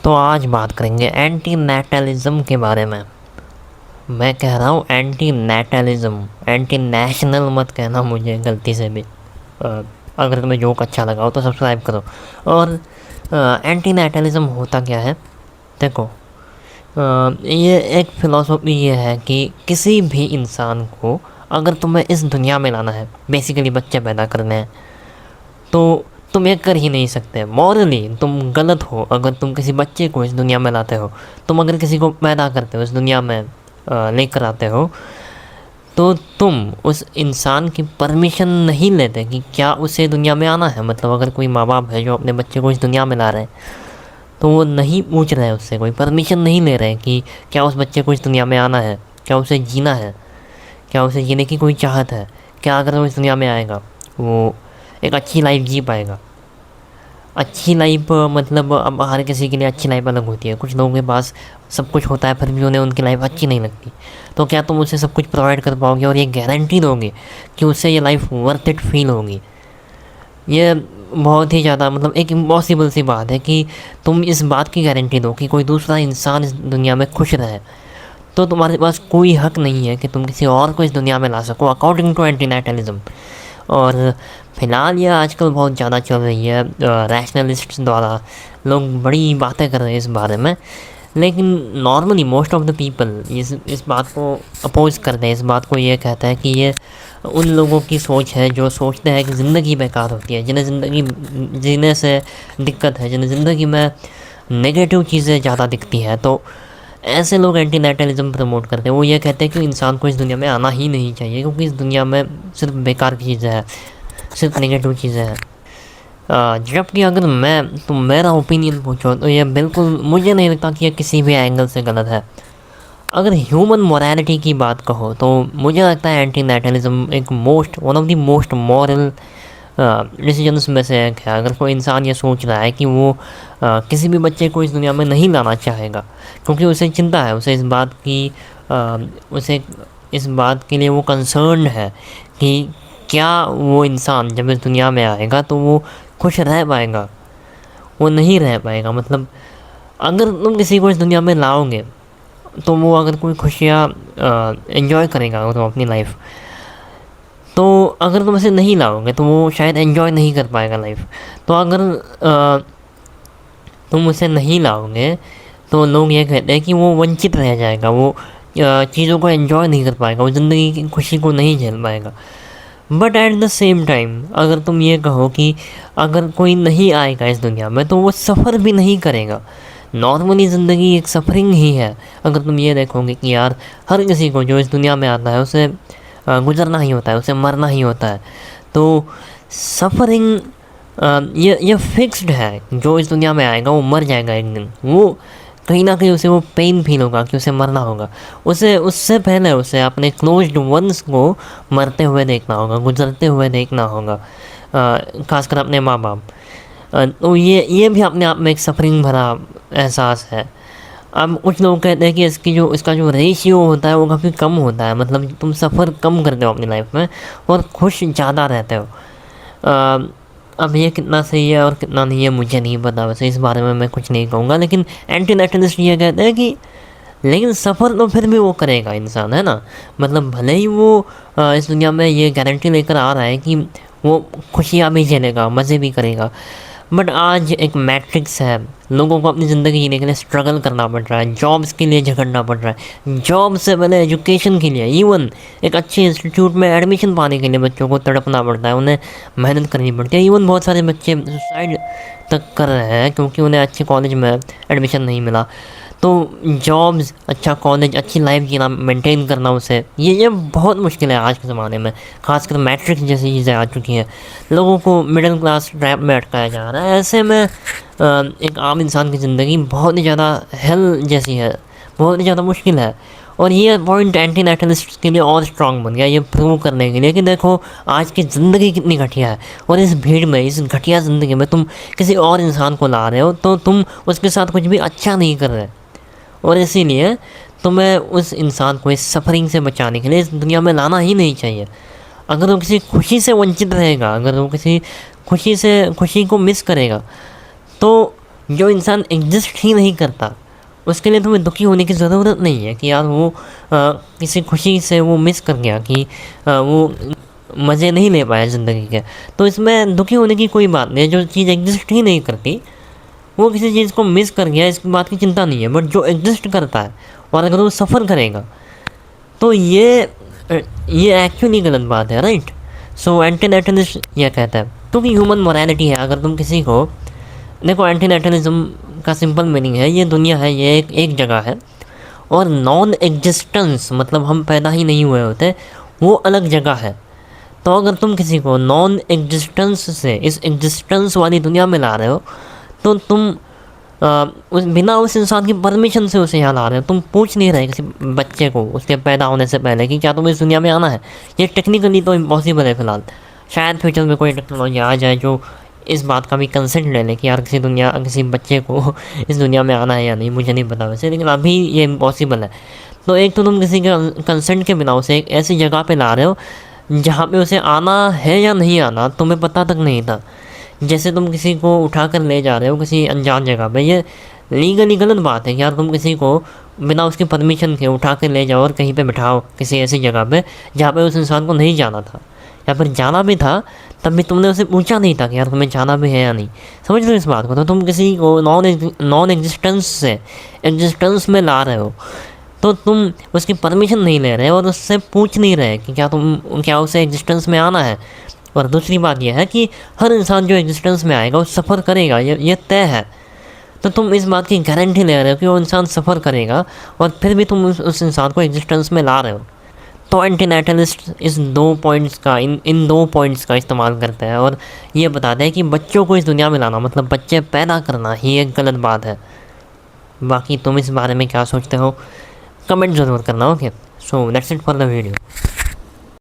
तो आज बात करेंगे एंटी नेटलिज्म के बारे में। मैं कह रहा हूँ एंटी नेटलिज्म, एंटी नेशनल मत कहना मुझे गलती से भी। अगर तुम्हें जोक अच्छा लगा हो तो सब्सक्राइब करो। और एंटी नेटलिज्म होता क्या है, देखो। ये एक फ़िलॉसफी ये है कि किसी भी इंसान को अगर तुम्हें इस दुनिया में लाना है, बेसिकली बच्चे पैदा करने हैं, तो तुम ये कर ही नहीं सकते। मॉरली तुम गलत हो अगर तुम किसी बच्चे को इस दुनिया में लाते हो। तुम अगर किसी को पैदा करते हो, इस दुनिया में लेकर आते हो, तो तुम उस इंसान की परमिशन नहीं लेते कि क्या उसे दुनिया में आना है। मतलब अगर कोई माँ बाप है जो अपने बच्चे को इस दुनिया में ला रहे हैं, तो वो नहीं पूछ रहे हैं उससे, कोई परमिशन नहीं ले रहे हैं कि क्या उस बच्चे को इस दुनिया में आना है, क्या उसे जीना है, क्या उसे जीने की कोई चाहत है, क्या अगर वो इस दुनिया में आएगा वो एक अच्छी लाइफ जी पाएगा। अच्छी लाइफ मतलब अब हर किसी के लिए अच्छी लाइफ अलग होती है। कुछ लोगों के पास सब कुछ होता है फिर भी उन्हें उनकी लाइफ अच्छी नहीं लगती। तो क्या तुम उसे सब कुछ प्रोवाइड कर पाओगे और ये गारंटी दोगे कि उससे ये लाइफ वर्थ इट फील होगी? ये बहुत ही ज़्यादा मतलब एक इम्पॉसिबल सी बात है कि तुम इस बात की गारंटी दो कि कोई दूसरा इंसान इस दुनिया में खुश रहे। तो तुम्हारे पास कोई हक नहीं है कि तुम किसी और को इस दुनिया में ला सको अकॉर्डिंग टू एंटी नेटलिज्म। और फिलहाल ये आजकल बहुत ज़्यादा चल रही है, रैशनलिस्ट्स द्वारा लोग बड़ी बातें कर रहे हैं इस बारे में। लेकिन normally most of the people इस बात को अपोज करते हैं, इस बात को ये कहता है कि ये उन लोगों की सोच है जो सोचते हैं कि ज़िंदगी बेकार होती है, जिन्हें ज़िंदगी जीने से दिक्कत है, जिन्हें ज़िंदगी में नेगेटिव चीज़ें ज़्यादा दिखती हैं। तो ऐसे लोग एंटी नेटलिज्म प्रमोट करते हैं। वो ये कहते हैं कि इंसान को इस दुनिया में आना ही नहीं चाहिए क्योंकि इस दुनिया में सिर्फ बेकार की चीज़ें हैं, सिर्फ नेगेटिव चीज़ें हैं। जबकि अगर तुम मेरा ओपिनियन पूछो तो ये बिल्कुल मुझे नहीं लगता कि ये किसी भी एंगल से गलत है। अगर ह्यूमन मोरालिटी की बात कहो तो मुझे लगता है एंटी नेटलिज्म एक one of the most moral decisions में से एक है। अगर कोई इंसान ये सोच रहा है कि वो किसी भी बच्चे को इस दुनिया में नहीं लाना चाहेगा क्योंकि उसे चिंता है, उसे इस बात के लिए वो कंसर्न है कि क्या वो इंसान जब इस दुनिया में आएगा तो वो खुश रह पाएगा, वो नहीं रह पाएगा। मतलब अगर तुम किसी को इस दुनिया में लाओगे तो वो अगर कोई खुशियाँ एंजॉय करेगा अगर तुम अपनी लाइफ, तो अगर तुम इसे नहीं लाओगे तो वो शायद एंजॉय नहीं कर पाएगा लाइफ। तो अगर तुम उसे नहीं लाओगे तो लोग ये कहते हैं कि वो वंचित रह जाएगा, वो चीज़ों को एंजॉय नहीं कर पाएगा, वो ज़िंदगी की खुशी को नहीं झेल पाएगा। But at the same time अगर तुम ये कहो कि अगर कोई नहीं आएगा इस दुनिया में तो वो सफ़र भी नहीं करेगा। नॉर्मली ज़िंदगी एक सफ़रिंग ही है। अगर तुम ये देखोगे कि यार हर किसी को जो इस दुनिया में आता है उसे गुजरना ही होता है, उसे मरना ही होता है। तो सफ़रिंग ये फिक्स्ड है। जो इस दुनिया में आएगा वो मर जाएगा एक दिन। वो कहीं ना कहीं उसे वो पेन फील होगा कि उसे मरना होगा। उसे उससे पहले उसे अपने क्लोज्ड वंस को मरते हुए देखना होगा, गुजरते हुए देखना होगा, खासकर अपने माँ बाप। तो ये भी अपने आप में एक सफरिंग भरा एहसास है। अब कुछ लोग कहते हैं कि इसका जो रेशियो होता है वो काफ़ी कम होता है। मतलब तुम सफ़र कम करते हो अपनी लाइफ में और खुश ज़्यादा रहते हो। अब ये कितना सही है और कितना नहीं है मुझे नहीं पता, वैसे इस बारे में मैं कुछ नहीं कहूँगा। लेकिन एंटी नेटलिस्ट ये कहते हैं कि लेकिन सफ़र तो फिर भी वो करेगा इंसान, है ना। मतलब भले ही वो इस दुनिया में ये गारंटी लेकर आ रहा है कि वो खुशियाँ भी झेलेगा, मज़े भी करेगा, बट आज एक मैट्रिक्स है। लोगों को अपनी ज़िंदगी जीने के लिए स्ट्रगल करना पड़ रहा है, जॉब्स के लिए झगड़ना पड़ रहा है, जॉब से पहले एजुकेशन के लिए, इवन एक अच्छे इंस्टीट्यूट में एडमिशन पाने के लिए बच्चों को तड़पना पड़ता है, उन्हें मेहनत करनी पड़ती है। इवन बहुत सारे बच्चे सुसाइड तक कर रहे हैं क्योंकि उन्हें अच्छे कॉलेज में एडमिशन नहीं मिला। तो जॉब्स, अच्छा कॉलेज, अच्छी लाइफ जीना, मेंटेन करना उसे, ये बहुत मुश्किल है आज के ज़माने में। खासकर मैट्रिक्स जैसी चीज़ें आ चुकी हैं, लोगों को मिडिल क्लास ट्रैप में अटकाया जा रहा है। ऐसे में एक आम इंसान की ज़िंदगी बहुत ही ज़्यादा हेल जैसी है, बहुत ही ज़्यादा मुश्किल है। और ये पॉइंट एंटी नेटलिस्ट के लिए और स्ट्रॉन्ग बन गया, ये प्रूव करने के लिए कि देखो आज की ज़िंदगी कितनी घटिया है। और इस भीड़ में, इस घटिया ज़िंदगी में तुम किसी और इंसान को ला रहे हो तो तुम उसके साथ कुछ भी अच्छा नहीं कर रहे। और इसीलिए तुम्हें उस इंसान को इस सफ़रिंग से बचाने के लिए इस दुनिया में लाना ही नहीं चाहिए। अगर वो किसी खुशी से वंचित रहेगा, अगर वो किसी खुशी को मिस करेगा, तो जो इंसान एग्जिस्ट ही नहीं करता उसके लिए तुम्हें दुखी होने की ज़रूरत नहीं है कि यार वो किसी खुशी से वो मिस कर गया कि वो मज़े नहीं ले पाया ज़िंदगी के। तो इसमें दुखी होने की कोई बात नहीं है। जो चीज़ एग्जिस्ट ही नहीं करती वो किसी चीज़ को मिस कर गया, इसकी बात की चिंता नहीं है। बट जो एग्जिस्ट करता है और अगर वो सफ़र करेगा तो ये एक्चुअली गलत बात है, राइट। सो एंटीनेटलिस्ट ये कहता है क्योंकि ह्यूमन मोरालिटी है। अगर तुम किसी को देखो, एंटीनेटलिज्म का सिंपल मीनिंग है ये दुनिया है, ये एक जगह है, और नॉन एग्जिस्टेंस मतलब हम पैदा ही नहीं हुए होते, वो अलग जगह है। तो अगर तुम किसी को नॉन एग्जिस्टेंस से इस एग्जिस्टेंस वाली दुनिया में ला रहे हो तो तुम बिना उस इंसान की परमिशन से उसे यहाँ ला रहे हो। तुम पूछ नहीं रहे किसी बच्चे को उसके पैदा होने से पहले कि क्या तुम्हें इस दुनिया में आना है। ये टेक्निकली तो इम्पॉसिबल है फ़िलहाल। शायद फ्यूचर में कोई टेक्नोलॉजी आ जाए जो इस बात का भी कंसेंट ले ले कि यार किसी बच्चे को इस दुनिया में आना है या नहीं, मुझे नहीं पता वैसे, लेकिन अभी ये इम्पॉसिबल है। तो एक तो तुम किसी के कंसेंट के बिना उसे एक ऐसी जगह पे ला रहे हो जहाँ पे उसे आना है या नहीं आना तुम्हें पता तक नहीं था। जैसे तुम किसी को उठा कर ले जा रहे हो किसी अनजान जगह पे, ये लीगली गलत बात है कि यार तुम किसी को बिना उसकी परमिशन के उठा कर ले जाओ और कहीं पे बिठाओ किसी ऐसी जगह पे जहाँ पे उस इंसान को नहीं जाना था, या फिर जाना भी था तब भी तुमने उसे पूछा नहीं था कि यार तुम्हें जाना भी है या नहीं। समझ लो इस बात को। तो तुम किसी को नॉन एग्जिस्टेंस से एग्जिस्टेंस में ला रहे हो तो तुम उसकी परमिशन नहीं ले रहे और उससे पूछ नहीं रहे कि क्या उसे एग्जिस्टेंस में आना है। और दूसरी बात यह है कि हर इंसान जो एग्जिस्टेंस में आएगा वो सफ़र करेगा, ये तय है। तो तुम इस बात की गारंटी ले रहे हो कि वो इंसान सफ़र करेगा और फिर भी तुम उस इंसान को एग्जिस्टेंस में ला रहे हो। तो एंटीनेटलिस्ट इस दो पॉइंट्स का इन दो पॉइंट्स का इस्तेमाल करता है और ये बताता है कि बच्चों को इस दुनिया में लाना मतलब बच्चे पैदा करना ही एक गलत बात है। बाकी तुम इस बारे में क्या सोचते हो कमेंट ज़रूर करना। Okay, so that's it for the video.